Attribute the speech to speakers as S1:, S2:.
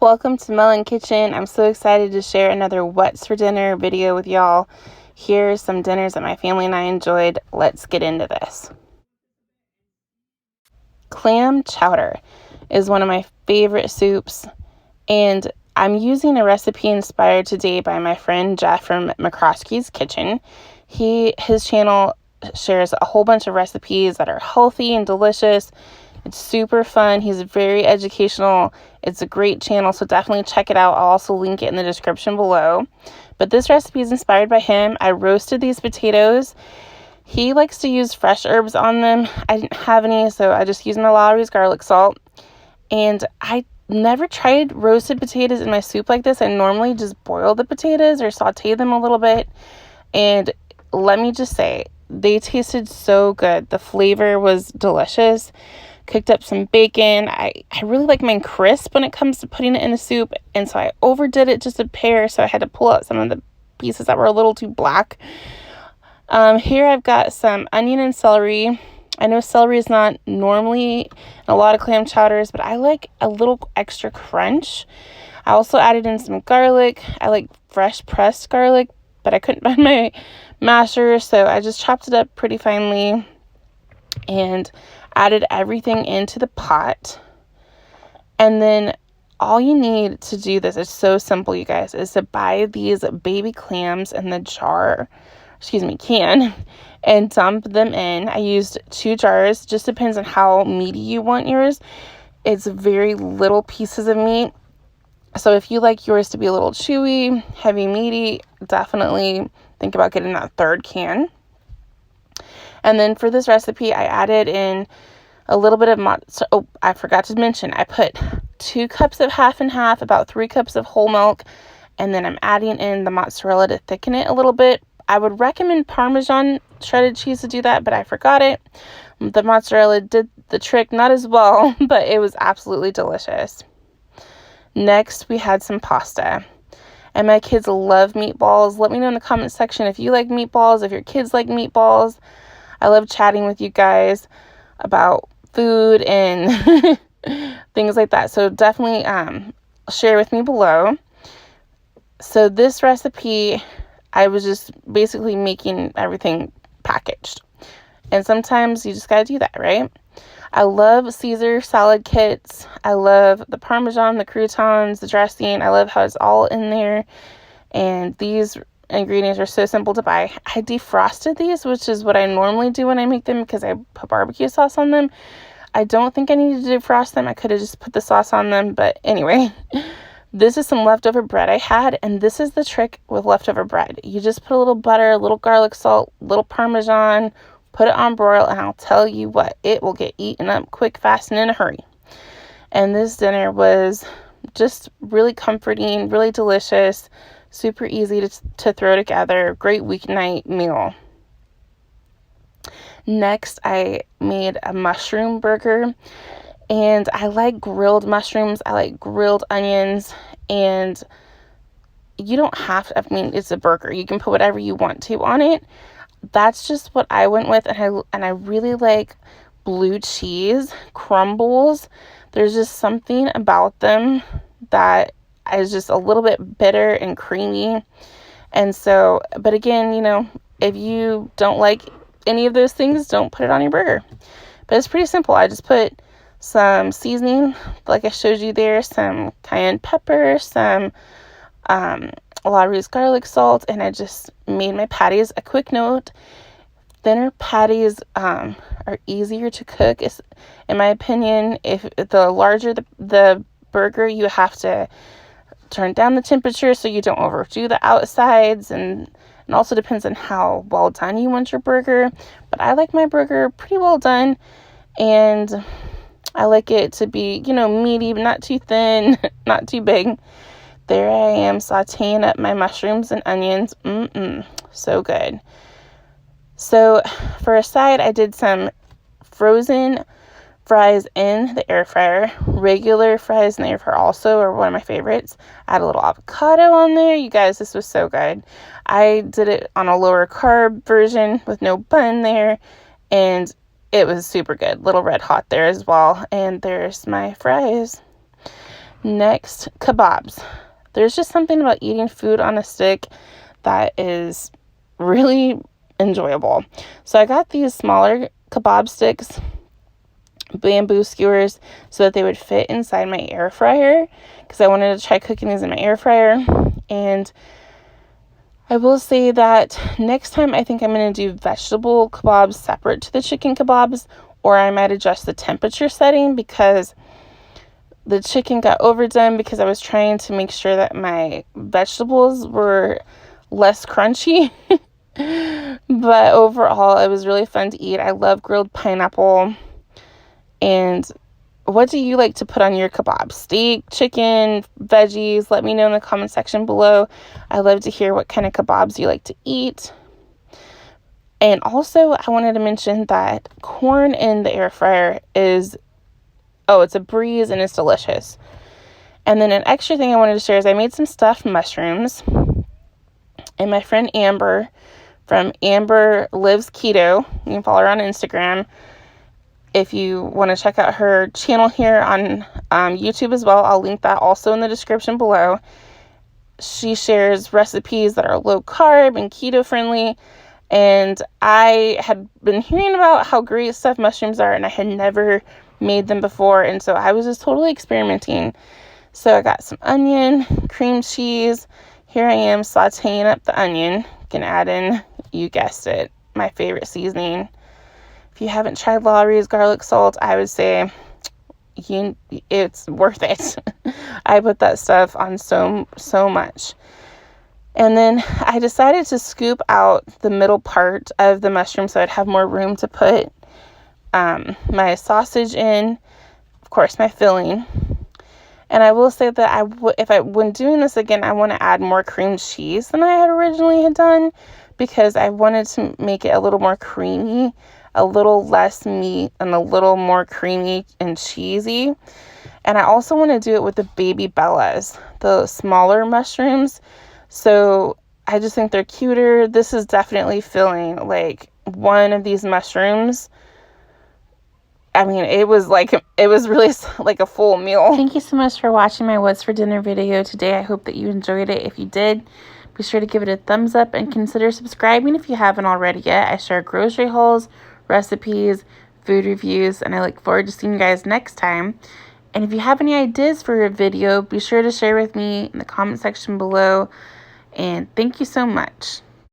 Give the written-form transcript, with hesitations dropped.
S1: welcome to Melon Kitchen. I'm so excited to share another What's for Dinner video with y'all. Here's some dinners that my family and I enjoyed. Let's get into this. Clam chowder is one of my favorite soups, and I'm using a recipe inspired today by my friend Jeff from McCroskey's Kitchen. His channel shares a whole bunch of recipes that are healthy and delicious. It's super fun. He's very educational. It's a great channel, so definitely check it out. I'll also link it in the description below. But this recipe is inspired by him. I roasted these potatoes. He likes to use fresh herbs on them. I didn't have any, so I just used my Lawry's garlic salt. And I never tried roasted potatoes in my soup like this. I normally just boil the potatoes or saute them a little bit. And let me just say, they tasted so good. The flavor was delicious. Cooked up some bacon. I really like mine crisp when it comes to putting it in a soup, and so I overdid it just a hair, so I had to pull out some of the pieces that were a little too black. Here I've got some onion and celery. I know celery is not normally in a lot of clam chowders, but I like a little extra crunch. I also added in some garlic. I like fresh pressed garlic, but I couldn't find my masher, so I just chopped it up pretty finely and added everything into the pot. And then all you need to do this is so simple, you guys, is to buy these baby clams in the can, and dump them in. I used 2 jars. Just depends on how meaty you want yours. It's very little pieces of meat. So if you like yours to be a little chewy, heavy, meaty, definitely think about getting that 3rd can. And then for this recipe, I added in a little bit of mozzarella. Oh, I forgot to mention, I put 2 cups of half and half, about 3 cups of whole milk, and then I'm adding in the mozzarella to thicken it a little bit. I would recommend Parmesan shredded cheese to do that, but I forgot it. The mozzarella did the trick, not as well, but it was absolutely delicious. Next, we had some pasta. And my kids love meatballs. Let me know in the comment section if you like meatballs, if your kids like meatballs. I love chatting with you guys about food and things like that. So definitely share with me below. So this recipe, I was just basically making everything packaged. And sometimes you just got to do that, right? I love Caesar salad kits. I love the Parmesan, the croutons, the dressing. I love how it's all in there. And these ingredients are so simple to buy. I defrosted these, which is what I normally do when I make them because I put barbecue sauce on them. I don't think I needed to defrost them. I could have just put the sauce on them, but anyway, this is some leftover bread I had, and this is the trick with leftover bread. You just put a little butter, a little garlic salt, a little Parmesan, put it on broil, and I'll tell you what, it will get eaten up quick, fast, and in a hurry. And this dinner was just really comforting, really delicious, super easy to throw together. Great weeknight meal. Next, I made a mushroom burger, and I like grilled mushrooms. I like grilled onions, and you don't have to, I mean, it's a burger. You can put whatever you want to on it. That's just what I went with, and I really like blue cheese crumbles. There's just something about them that is just a little bit bitter and creamy. And so, but again, you know, if you don't like any of those things, don't put it on your burger. But it's pretty simple. I just put some seasoning, like I showed you there, some cayenne pepper, some Lawry's garlic salt, and I just made my patties. A quick note, thinner patties are easier to cook. It's, in my opinion, if the larger the burger, you have to turn down the temperature so you don't overdo the outsides, and also depends on how well done you want your burger. But I like my burger pretty well done, and I like it to be, you know, meaty, but not too thin, not too big. There I am sauteing up my mushrooms and onions. So good. So for a side, I did some frozen fries in the air fryer. Regular fries in the air fryer also are one of my favorites. Add a little avocado on there. You guys, this was so good. I did it on a lower carb version with no bun there, and it was super good. Little red hot there as well. And there's my fries. Next, kebabs. There's just something about eating food on a stick that is really enjoyable. So I got these smaller kebab sticks, bamboo skewers, so that they would fit inside my air fryer, because I wanted to try cooking these in my air fryer. And I will say that next time I think I'm going to do vegetable kebabs separate to the chicken kebabs, or I might adjust the temperature setting, because the chicken got overdone because I was trying to make sure that my vegetables were less crunchy. But overall, it was really fun to eat. I love grilled pineapple. And what do you like to put on your kebab? Steak, chicken, veggies? Let me know in the comment section below. I love to hear what kind of kebabs you like to eat. And also, I wanted to mention that corn in the air fryer is, it's a breeze and it's delicious. And then an extra thing I wanted to share is I made some stuffed mushrooms. And my friend Amber from Amber Lives Keto, you can follow her on Instagram. If you want to check out her channel here on YouTube as well, I'll link that also in the description below. She shares recipes that are low carb and keto friendly. And I had been hearing about how great stuffed mushrooms are, and I had never made them before. And so I was just totally experimenting. So I got some onion, cream cheese. Here I am sauteing up the onion. You can add in, you guessed it, my favorite seasoning. If you haven't tried Lawry's garlic salt, I would say it's worth it. I put that stuff on so much. And then I decided to scoop out the middle part of the mushroom so I'd have more room to put my sausage in, of course, my filling. And I will say that when doing this again, I want to add more cream cheese than I had originally done, because I wanted to make it a little more creamy, a little less meat, and a little more creamy and cheesy. And I also want to do it with the baby bellas, the smaller mushrooms. So I just think they're cuter. This is definitely filling like one of these mushrooms. I mean, it was really like a full meal. Thank you so much for watching my What's for Dinner video today. I hope that you enjoyed it. If you did, be sure to give it a thumbs up and consider subscribing if you haven't already yet. I share grocery hauls, recipes, food reviews, and I look forward to seeing you guys next time. And if you have any ideas for a video, be sure to share with me in the comment section below. And thank you so much.